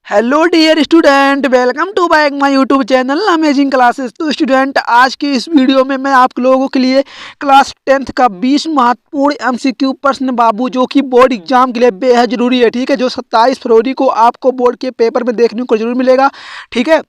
Hello dear student, welcome to back my YouTube channel amazing classes. तो student, आज की इस वीडियो में मैं आप लोगों के लिए क्लास 10th का 20 महत्वपूर्ण एमसीक्यू प्रश्न बाबू, जो कि बोर्ड एग्जाम के लिए बेहद जरूरी है। ठीक है, जो 27 फरवरी को आपको बोर्ड के पेपर में देखने को जरूर मिलेगा। ठीक है,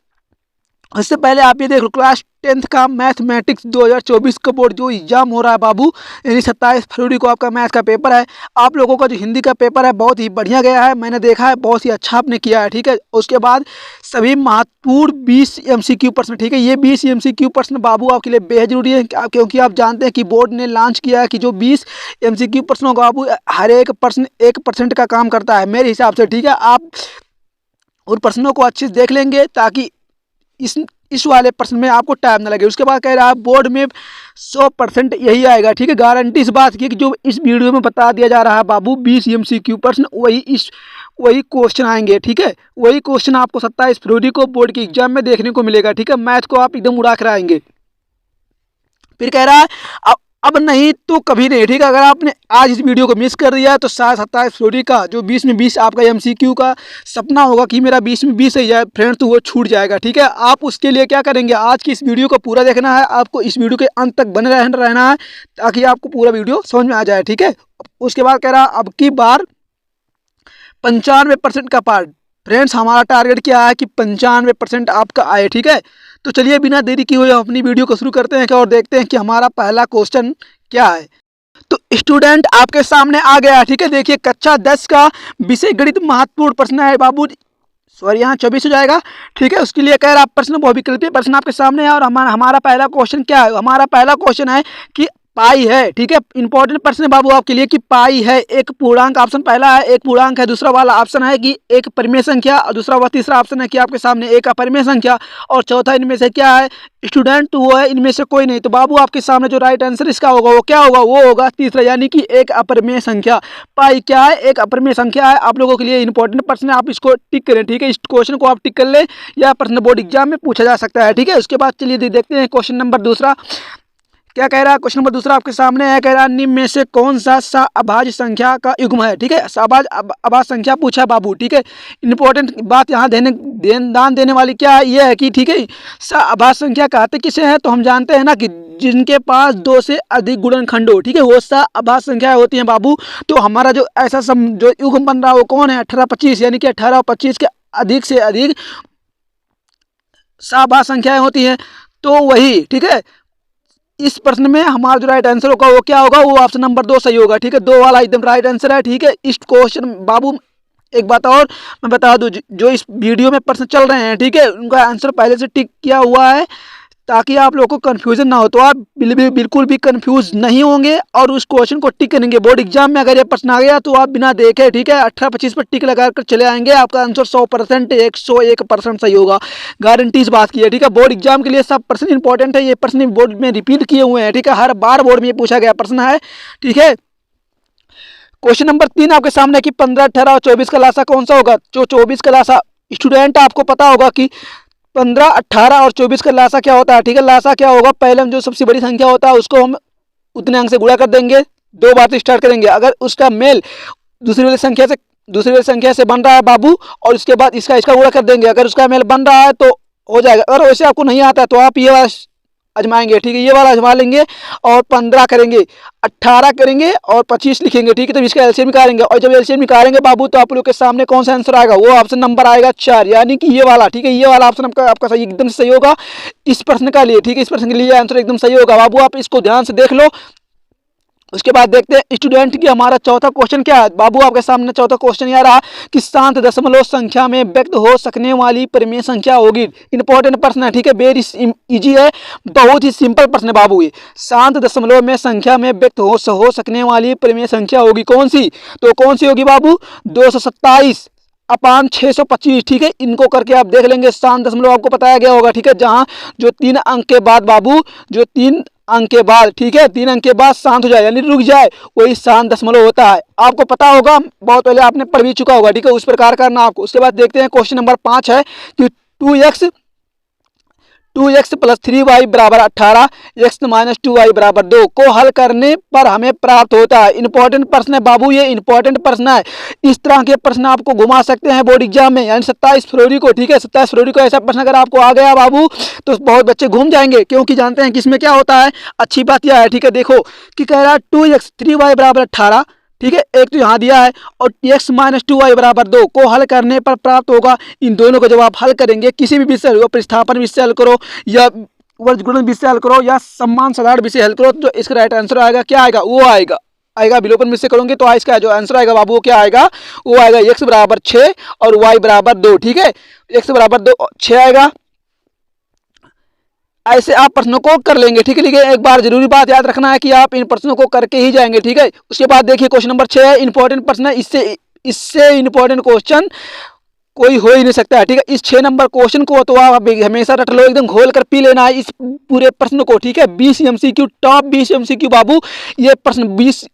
उससे पहले आप ये देख लो, क्लास 10th का मैथमेटिक्स 2024 का बोर्ड जो एग्जाम हो रहा है बाबू, यानी 27 फरवरी को आपका मैथ का पेपर है। आप लोगों का जो हिंदी का पेपर है बहुत ही बढ़िया गया है, मैंने देखा है, बहुत ही अच्छा आपने किया है। ठीक है, उसके बाद सभी महत्वपूर्ण 20 एमसीक्यू प्रश्न। ठीक है, ये 20 एमसीक्यू प्रश्न बाबू आपके लिए बेहद जरूरी है, क्योंकि आप जानते हैं कि बोर्ड ने लॉन्च किया है कि जो 20 एमसीक्यू प्रश्नों का बाबू हर एक प्रश्न 1% का काम करता है मेरे हिसाब से। ठीक है, आप उन प्रश्नों को अच्छे से देख लेंगे ताकि इस वाले प्रश्न में आपको टाइम ना लगे। उसके बाद कह रहा है बोर्ड में 100% यही आएगा। ठीक है, गारंटी इस बात की कि जो इस वीडियो में बता दिया जा रहा है बाबू 20 एमसीक्यू प्रश्न, वही क्वेश्चन आएंगे। ठीक है, वही क्वेश्चन आपको 27 फरवरी को बोर्ड के एग्जाम में देखने को मिलेगा। ठीक है, मैथ को आप एकदम उड़ा कर आएंगे। फिर कह रहा है अब नहीं तो कभी नहीं। ठीक है, अगर आपने आज इस वीडियो को मिस कर दिया है तो शायद 27 फरवरी का जो 20 में 20 आपका एमसीक्यू का सपना होगा कि मेरा 20 में 20 ही जाए फ्रेंड, तो वो छूट जाएगा। ठीक है, आप उसके लिए क्या करेंगे, आज की इस वीडियो को पूरा देखना है, आपको इस वीडियो के अंत तक बने रहना है ताकि आपको पूरा वीडियो समझ में आ जाए। ठीक है, उसके बाद कह रहा अब की बार 95% का पार्ट। फ्रेंड्स, हमारा टारगेट क्या है कि 95% आपका आए। ठीक है, तो चलिए बिना देरी किए हुए अपनी वीडियो को शुरू करते हैं और देखते हैं कि हमारा पहला क्वेश्चन क्या है। तो स्टूडेंट आपके सामने आ गया। ठीक है, देखिए कक्षा 10 का विषय गणित महत्वपूर्ण प्रश्न है बाबू, सॉरी यहाँ 24 हो जाएगा। ठीक है, उसके लिए कह रहा प्रश्न बहुविकल्पीय प्रश्न आपके सामने है और हमारा पहला क्वेश्चन क्या है। हमारा पहला क्वेश्चन है कि पाई है। ठीक है, इंपॉर्टेंट प्रश्न है बाबू आपके लिए कि पाई है एक पूर्णांक। ऑप्शन पहला है एक पूर्णांक है, दूसरा वाला ऑप्शन है कि एक परिमेय संख्या, और दूसरा व तीसरा ऑप्शन है कि आपके सामने एक अपरिमेय संख्या, और चौथा इनमें से क्या है स्टूडेंट, वो है इनमें से कोई नहीं। तो बाबू आपके सामने जो राइट आंसर इसका होगा वो क्या होगा, वो होगा तीसरा, यानी कि एक अपरिमेय संख्या। पाई क्या है, एक अपरिमेय संख्या है। आप लोगों के लिए इंपॉर्टेंट प्रश्न है, आप इसको टिक करें। ठीक है, इस क्वेश्चन को आप टिक कर ले, यह प्रश्न बोर्ड एग्जाम में पूछा जा सकता है। ठीक है, उसके बाद चलिए देखते हैं क्वेश्चन नंबर दूसरा क्या कह रहा है। क्वेश्चन नंबर दूसरा आपके सामने है, कह रहा है निम्न में से कौन सा अभाज्य संख्या का युग्म है। ठीक है, अभाज्य संख्या पूछा है बाबू। ठीक है, इंपॉर्टेंट बात यहाँ दान देने वाली क्या है, ये है कि ठीक है अभाज्य संख्या कहते किसे हैं, तो हम जानते हैं ना कि जिनके पास 2 से अधिक गुणनखंड हो। ठीक है, वो अभाज्य संख्या होती हैं बाबू। तो हमारा जो ऐसा जो युग्म बन रहा है वो कौन है, 18 25, यानी कि 18 और 25 के अधिक से अधिक अभाज्य संख्याएं होती हैं, तो वही। ठीक है, इस प्रश्न में हमारा जो राइट आंसर होगा वो क्या होगा, वो ऑप्शन नंबर 2 सही होगा। ठीक है, 2 वाला एकदम राइट आंसर है। ठीक है, इस क्वेश्चन बाबू एक बात और मैं बता दूं, जो इस वीडियो में प्रश्न चल रहे हैं, ठीक है, उनका आंसर पहले से टिक किया हुआ है ताकि आप लोगों को कन्फ्यूजन ना हो। तो आप बिल्कुल भी कन्फ्यूज नहीं होंगे और उस क्वेश्चन को टिक करेंगे। बोर्ड एग्जाम में अगर ये प्रश्न आ गया तो आप बिना देखे, ठीक है, 18-25 पर टिक लगा कर चले आएंगे, आपका आंसर 100% 101% सही होगा। गारंटी इस बात की है। ठीक है, बोर्ड एग्जाम के लिए सब प्रश्न इंपॉर्टेंट है, ये प्रश्न बोर्ड में रिपीट किए हुए हैं। ठीक है, हर बार बोर्ड में ये पूछा गया प्रश्न है। ठीक है, क्वेश्चन नंबर 3 आपके सामने कि 15, 18 और 24 का लासा कौन सा होगा। जो 24 का लासा स्टूडेंट आपको पता होगा कि 15, 18 और 24 का लासा क्या होता है। ठीक है, लासा क्या होगा, पहले जो सबसे बड़ी संख्या होता है उसको हम उतने अंक से गुणा कर देंगे, 2 बार से स्टार्ट करेंगे। अगर उसका मेल दूसरी वाली संख्या से बन रहा है बाबू, और उसके बाद इसका गुणा कर देंगे। अगर उसका मेल बन रहा है तो हो जाएगा। अगर वैसे आपको नहीं आता है तो आप ये वाला आजमाएंगे। ठीक है, ये वाला आजमा लेंगे और 15 करेंगे, 18 करेंगे और 25 लिखेंगे। ठीक है, तब इसका एलसीएम निकालेंगे, और जब एलसीएम निकालेंगे बाबू तो आप लोग के सामने कौन सा आंसर आएगा, वो ऑप्शन नंबर आएगा 4, यानी कि ये वाला। ठीक है, ये वाला ऑप्शन आपका सही एकदम सही होगा इस प्रश्न का लिए। ठीक है, इस प्रश्न के लिए आंसर एकदम सही होगा बाबू, आप इसको ध्यान से देख लो। उसके बाद देखते हैं स्टूडेंट की हमारा चौथा क्वेश्चन क्या है बाबू। आपके सामने चौथा क्वेश्चन यह रहा कि शांत दशमलव संख्या में व्यक्त हो सकने वाली परिमेय संख्या होगी। इंपॉर्टेंट प्रश्न है। ठीक है, वेरी इजी है, बहुत ही सिंपल प्रश्न है बाबू। ये शांत दशमलव में संख्या में व्यक्त हो सकने वाली परिमेय संख्या होगी कौन सी, तो कौन सी होगी बाबू, 227 अपान 625। ठीक है, इनको करके आप देख लेंगे, शांत दशमलव आपको बताया गया होगा। ठीक है, जहां जो 3 अंक के बाद बाबू, जो 3 अंक के बाद, ठीक है, 3 अंक के बाद शांत हो जाए यानी रुक जाए, वही शांत दशमलव होता है। आपको पता होगा, बहुत पहले आपने पढ़ भी चुका होगा। ठीक है, उस प्रकार करना आपको। उसके बाद देखते हैं क्वेश्चन नंबर 5 है कि 2x प्लस 3y बराबर 18, x माइनस 2y बराबर 2 को हल करने पर हमें प्राप्त होता है। इंपॉर्टेंट प्रश्न है बाबू, ये इंपॉर्टेंट प्रश्न है। इस तरह के प्रश्न आपको घुमा सकते हैं बोर्ड एग्जाम में, यानी 27 फरवरी को, ठीक है, 27 फरवरी को ऐसा प्रश्न अगर आपको आ गया बाबू तो बहुत बच्चे घूम जाएंगे, क्योंकि जानते हैं कि इसमें क्या होता है। अच्छी बात यह है, ठीक है, देखो कि कह रहा है 2x 3y बराबर 18, ठीक है, एक तो यहाँ दिया है, और x माइनस 2y बराबर 2 को हल करने पर प्राप्त होगा। इन दोनों को जब आप हल करेंगे, किसी भी विषय हो, प्रतिस्थापन विषय हल करो या वर्गगुणन विषय हल करो या सम्मान साधारण विषय हल करो, तो इसका राइट आंसर आएगा, क्या आएगा, वो आएगा विलोपन विषय करोगे तो इसका जो आंसर आएगा बाबू वो क्या आएगा, वो आएगा x बराबर 6 और y बराबर 2, ठीक है, x बराबर 2 6 आएगा। ऐसे आप प्रश्नों को कर लेंगे, ठीक है। एक बार जरूरी बात याद रखना है कि आप इन प्रश्नों को करके ही जाएंगे, ठीक है। उसके बाद देखिए क्वेश्चन नंबर 6 है, इंपॉर्टेंट प्रश्न है, इससे इंपॉर्टेंट क्वेश्चन कोई हो ही नहीं सकता है, ठीक है। इस 6 नंबर क्वेश्चन को तो आप हमेशा रट लो, एकदम घोल कर पी लेना है इस पूरे प्रश्न को, ठीक है। 20 MCQ, टॉप 20 MCQ बाबू, ये प्रश्न 20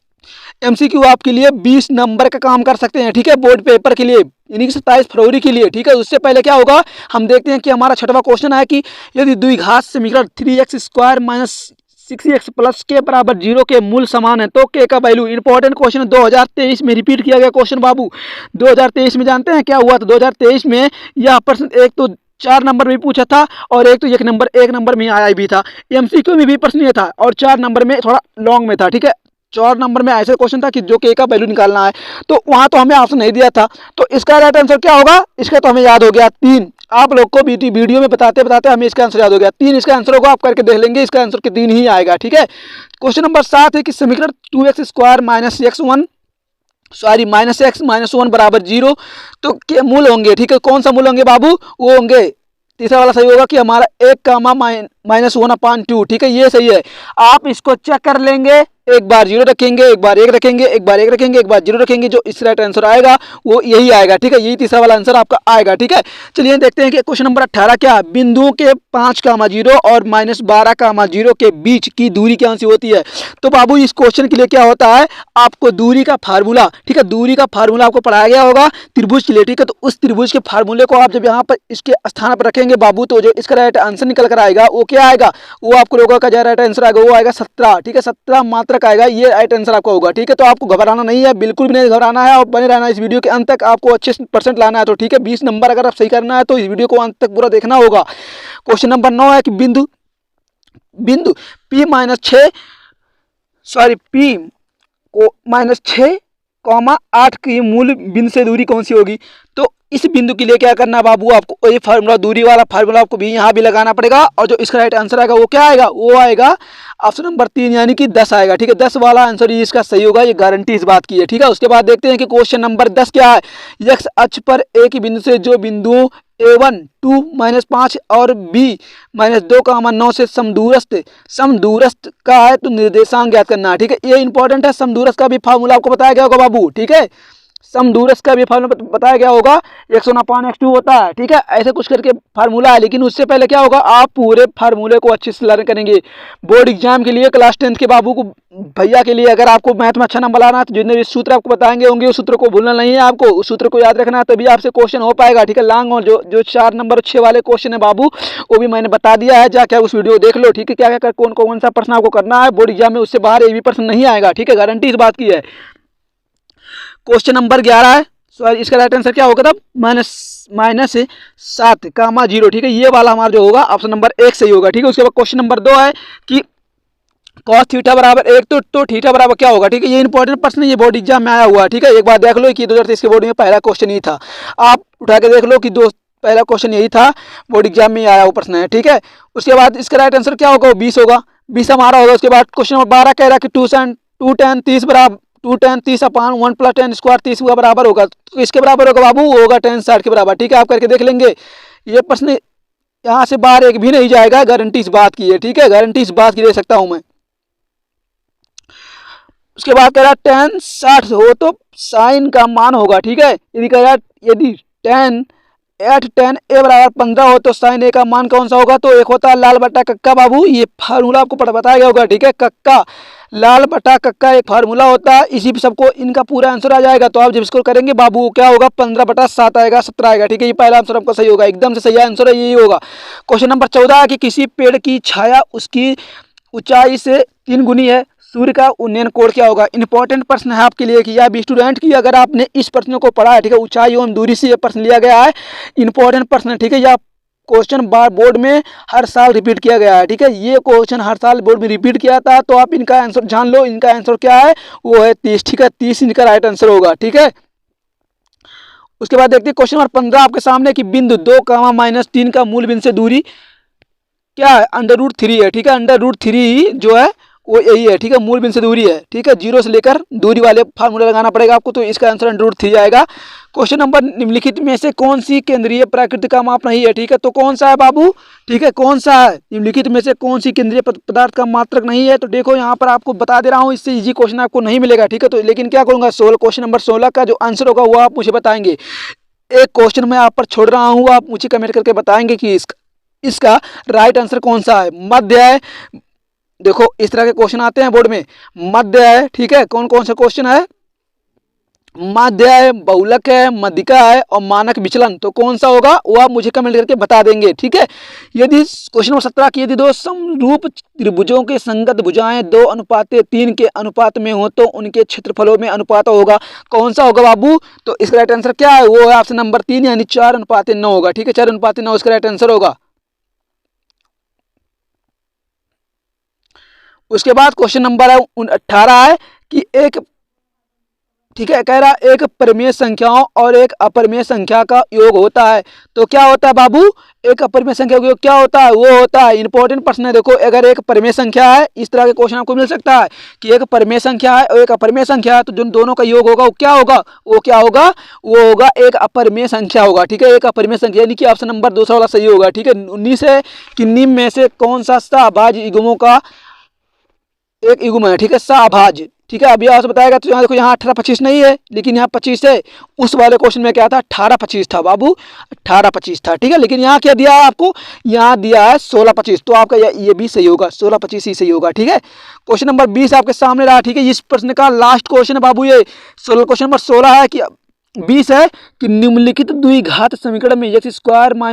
MCQ आपके लिए 20 नंबर का काम कर सकते हैं, ठीक है, बोर्ड पेपर के लिए, यानी कि 27 फरवरी के लिए, ठीक है। उससे पहले क्या होगा, हम देखते हैं कि हमारा 6वां क्वेश्चन है कि यदि द्विघात समीकरण 3x square minus 6x plus के बराबर 0 के मूल समान है तो के का वैल्यू। इंपॉर्टेंट क्वेश्चन 2023 में रिपीट किया गया क्वेश्चन बाबू। 2023 में जानते हैं क्या हुआ था, 2023 में यह प्रश्न एक तो 4 नंबर में पूछा था और एक तो एक नंबर में आया भी था। MCQ में भी प्रश्न ये था और 4 नंबर में थोड़ा लॉन्ग में था, ठीक है। 4 नंबर में ऐसा क्वेश्चन था कि जो के का वैल्यू निकालना है, तो वहां तो हमें ऑप्शन नहीं दिया था, तो इसका राइट आंसर क्या होगा, इसका तो हमें याद हो गया 3। आप लोग को वीडियो में बताते बताते हमें इसका आंसर याद हो गया 3। इसका आंसर होगा, आप करके देख लेंगे, इसका आंसर के 3 ही आएगा, ठीक है। क्वेश्चन नंबर 7 है कि समीकरण 2x square minus x minus 1 बराबर 0 तो के मूल होंगे, ठीक है। कौन सा मूल होंगे बाबू, वो होंगे, तीसरा वाला सही होगा कि हमारा 1 कामा माइनस 1/2, ठीक है, ये सही है। आप इसको चेक कर लेंगे, एक बार 0 रखेंगे, एक बार 1 रखेंगे, एक बार 1 रखेंगे, एक बार 0 रखेंगे, जो इस राइट आंसर आएगा वो यही आएगा, ठीक है। यही तीसरा वाला आंसर आपका आएगा, ठीक है। चलिए देखते हैं कि क्वेश्चन नंबर 18 क्या है, बिंदुओं के 5,0 और -12,0 के बीच की दूरी कौन सी होती है। तो बाबू इस क्वेश्चन के लिए क्या होता है, आपको दूरी का फार्मूला, ठीक है, दूरी का फार्मूला आपको पढ़ाया गया होगा त्रिभुज के लिए, ठीक है। तो उस त्रिभुज के फार्मूले को आप जब यहाँ पर इसके स्थान पर रखेंगे बाबू, तो जो इसका राइट आंसर निकल कर आएगा वो क्या आएगा, वो आपको लोगों का जो राइट आंसर आएगा वो आएगा 17, ठीक है। 17 मात्रक आएगा, ये राइट आंसर आपका होगा, ठीक है। तो आपको घबराना नहीं है, बिल्कुल भी नहीं घबराना है, और बने रहना इस वीडियो के अंत तक, आपको अच्छे % लाना है, तो ठीक है। 20 नंबर अगर आप सही करना है तो इस वीडियो को अंत तक पूरा देखना होगा। क्वेश्चन नंबर 9 है कि बिंदु P माइनस 6, 8 की मूल बिंदु से दूरी कौन सी होगी। तो इस बिंदु के लिए क्या करना है बाबू, आपको ये फार्मूला, दूरी वाला फार्मूला आपको भी यहाँ भी लगाना पड़ेगा, और जो इसका राइट आंसर आएगा वो क्या आएगा, वो आएगा ऑप्शन नंबर 3 यानी कि 10 आएगा, ठीक है। 10 वाला आंसर ये इसका सही होगा, ये गारंटी इस बात की है, ठीक है। उसके बाद देखते हैं कि क्वेश्चन नंबर 10 क्या है, x अक्ष पर एक ही बिंदु से जो बिंदुओं A1 2 -5 और B -2,9 से समदूरस्थ का है, तो निर्देशांक ज्ञात करना है, ठीक है। ये इंपॉर्टेंट है, समदूरस्थ का भी फार्मूला आपको बताया गया होगा बाबू, ठीक है। समदूरस्थ का भी फार्मूला बताया गया होगा, x1/x2 होता है, ठीक है। ऐसे कुछ करके फार्मूला है, लेकिन उससे पहले क्या होगा, आप पूरे फार्मूले को अच्छे से लर्न करेंगे बोर्ड एग्जाम के लिए। क्लास 10th के बाबू को, भैया के लिए, अगर आपको मैथ में अच्छा नंबर लाना है तो जितने भी सूत्र आपको बताएंगे होंगे उस सूत्र को भूलना नहीं है, आपको उस सूत्र को याद रखना है, तभी आपसे क्वेश्चन हो पाएगा, ठीक है। लॉन्ग और जो 4 नंबर 6 वाले क्वेश्चन है बाबू, वो भी मैंने बता दिया है, जाके उस वीडियो देख लो, ठीक है। क्या क्या कौन सा प्रश्न आपको करना है बोर्ड एग्जाम में, उससे बाहर एक भी प्रश्न नहीं आएगा, ठीक है, गारंटी इस बात की है। क्वेश्चन नंबर 11 है, सॉरी इसका राइट आंसर क्या होगा तब, -7,0, ठीक है। ये वाला हमारा जो होगा ऑप्शन नंबर 1 सही होगा, ठीक है। उसके बाद क्वेश्चन नंबर 2 है कि cos थीटा बराबर 1 तो थीटा बराबर क्या होगा, ठीक है। ये इंपॉर्टेंट प्रश्न ये बोर्ड एग्जाम में आया हुआ है, ठीक है। एक बार देख लो कि 2023 के बोर्ड में पहला क्वेश्चन ही था, आप उठा के देख लो कि पहला क्वेश्चन यही था, बोर्ड एग्जाम में आया हुआ प्रश्न है, ठीक है। उसके बाद इसका राइट आंसर क्या होगा, 20 होगा, 20 हमारा होगा। उसके बाद क्वेश्चन नंबर 12 कह रहा है कि 2 tan 30 बराबर 2 tan 30/1 + tan स्क्वायर 30 का बराबर होगा, तो इसके बराबर होगा बाबू, वो होगा tan 60 के बराबर, ठीक है। आप करके देख लेंगे, ये प्रश्न यहाँ से बाहर एक भी नहीं जाएगा, गारंटी इस बात की है, ठीक है, गारंटी इस बात की दे सकता हूं मैं। उसके बाद कह रहा tan 60 हो तो साइन का मान होगा, ठीक है। यदि कह रहा यदि tan 8 10 a बराबर 15 हो तो साइन ए का मान कौन सा होगा? तो एक होता है लाल बटा कक्का बाबू, ये फार्मूला आपको बताया गया होगा, ठीक है। कक्का, लाल बटा कक्का एक फार्मूला होता है, इसी पे सबको इनका पूरा आंसर आ जाएगा। तो आप जब इसको करेंगे बाबू क्या होगा? 15/7 आएगा, 17 आएगा, ठीक है। ये पहला आंसर आपका सही होगा, एकदम से सही आंसर है, यही होगा। क्वेश्चन नंबर 14 है कि किसी पेड़ की छाया उसकी ऊंचाई से 3 गुनी है, सूर्य का उन्नयन कोण क्या होगा? इंपॉर्टेंट प्रश्न है आपके लिए कि या भी स्टूडेंट की अगर आपने इस प्रश्न को पढ़ा है, ठीक है, ऊंचाई एवं दूरी से ये प्रश्न लिया गया है, इंपॉर्टेंट प्रश्न है, ठीक है। या क्वेश्चन बोर्ड में हर साल रिपीट किया गया है, ठीक है। ये क्वेश्चन हर साल बोर्ड में रिपीट किया था, तो आप इनका आंसर जान लो। इनका आंसर क्या है? वो है 30, ठीक है। 30 इनका राइट आंसर होगा, ठीक है। उसके बाद देखते हैं क्वेश्चन नंबर 15 आपके सामने कि बिंदु 2, -3 का मूल बिंदु से दूरी क्या है? √3 है, ठीक है। √3 जो है वो यही है, ठीक है, मूल बिंदु से दूरी है, ठीक है। 0 से लेकर दूरी वाले फार्मूला लगाना पड़ेगा आपको, तो इसका आंसर √3 आएगा। क्वेश्चन नंबर निम्नलिखित में से कौन सी केंद्रीय प्रकृति का माप नहीं है? ठीक है, तो कौन सा है बाबू? ठीक है, कौन सा है? निम्नलिखित में से कौन सी केंद्रीय पदार्थ का मात्रक नहीं है? तो देखो यहाँ पर आपको बता दे रहा हूँ, इससे इजी क्वेश्चन आपको नहीं मिलेगा, ठीक है। तो लेकिन क्या करूँगा, क्वेश्चन नंबर 16 का जो आंसर होगा वो आप मुझे बताएंगे। एक क्वेश्चन मैं आप पर छोड़ रहा हूँ, आप मुझे कमेंट करके बताएंगे कि इसका राइट आंसर कौन सा है। मध्य है, देखो इस तरह के क्वेश्चन आते हैं बोर्ड में। मध्य है, ठीक है। कौन कौन सा क्वेश्चन है? माध्य है, बहुलक है, मध्यिका है और मानक विचलन। तो कौन सा होगा वो आप मुझे कमेंट करके बता देंगे, ठीक है। यदि क्वेश्चन नंबर 17 की यदि दो समरूप त्रिभुजों के संगत भुजाएं 2:3 के अनुपात में हो तो उनके क्षेत्रफलों में अनुपात होगा, कौन सा होगा बाबू? तो इसका राइट आंसर क्या है? वो है ऑप्शन नंबर 3 यानी 4:9 होगा, ठीक है। 4:9 इसका राइट आंसर होगा। उसके बाद क्वेश्चन नंबर 18 है कि एक, ठीक है, कह रहा एक परिमेय संख्याओं और एक अपरिमेय संख्या का योग होता है, तो क्या होता है बाबू? एक अपरिमेय संख्या का योग क्या होता है? वो होता है, इंपॉर्टेंट प्रश्न है। देखो अगर एक परिमेय संख्या है, इस तरह के क्वेश्चन आपको मिल सकता है कि एक परिमेय संख्या है और एक अपरिमेय संख्या है, तो जिन दोनों का योग होगा वो क्या होगा? वो क्या होगा? वो होगा एक अपरिमेय संख्या होगा, ठीक है। एक अपरिमेय संख्या यानी कि ऑप्शन नंबर 2 वाला सही होगा, ठीक है। 19 है कि निम्न में से कौन सा सहभाज्य युग्मों का एक युग्म है, ठीक है, सहभाज्य, ठीक है। अभी आपसे बताएगा तो यहाँ देखो, यहाँ 18-25 नहीं है, लेकिन यहाँ 25 है। उस वाले क्वेश्चन में क्या था? 18-25 था बाबू, 18-25 था, ठीक है। लेकिन यहाँ क्या दिया है आपको? यहाँ दिया है 16-25, तो आपका ये भी सही होगा, 16-25 ही सही होगा, ठीक है। क्वेश्चन नंबर 20 आपके सामने रहा, ठीक है। इस प्रश्न का लास्ट क्वेश्चन है बाबू, ये क्वेश्चन नंबर 16 है कि 20 है कि निम्नलिखित द्विघात समीकरण में x²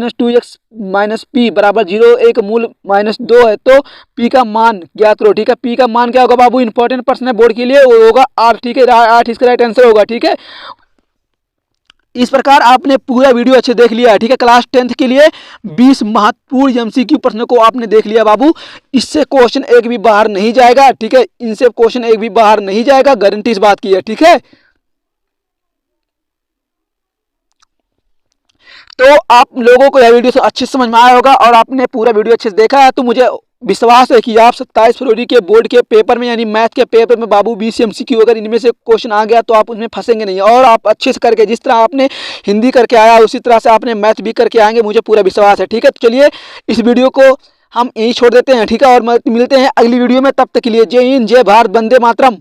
- 2x - p बराबर 0 एक मूल -2 है, तो p का मान ज्ञात करो, ठीक है। p का मान क्या होगा बाबू? इंपॉर्टेंट प्रश्न है बोर्ड के लिए, वो होगा 8, ठीक है। 8 इसका राइट आंसर होगा, ठीक है। इस प्रकार आपने पूरा वीडियो अच्छे देख लिया है, ठीक है। क्लास 10th के लिए 20 महत्वपूर्ण एमसीक्यू प्रश्नों को आपने देख लिया बाबू। इससे क्वेश्चन एक भी बाहर नहीं जाएगा, ठीक है। इनसे क्वेश्चन एक भी बाहर नहीं जाएगा, गारंटी इस बात की है, ठीक है। तो आप लोगों को यह वीडियो अच्छे से समझ में आया होगा और आपने पूरा वीडियो अच्छे से देखा है, तो मुझे विश्वास है कि आप 27 फरवरी के बोर्ड के पेपर में यानी मैथ के पेपर में बाबू 20 एमसीक्यू अगर इनमें से क्वेश्चन आ गया तो आप उसमें फंसेंगे नहीं, और आप अच्छे से करके, जिस तरह आपने हिंदी करके आया उसी तरह से आपने मैथ भी करके आएंगे, मुझे पूरा विश्वास है, ठीक है। तो चलिए इस वीडियो को हम यहीं छोड़ देते हैं, ठीक है, और मिलते हैं अगली वीडियो में। तब तक के लिए जय हिंद, जय भारत, वंदे मातरम।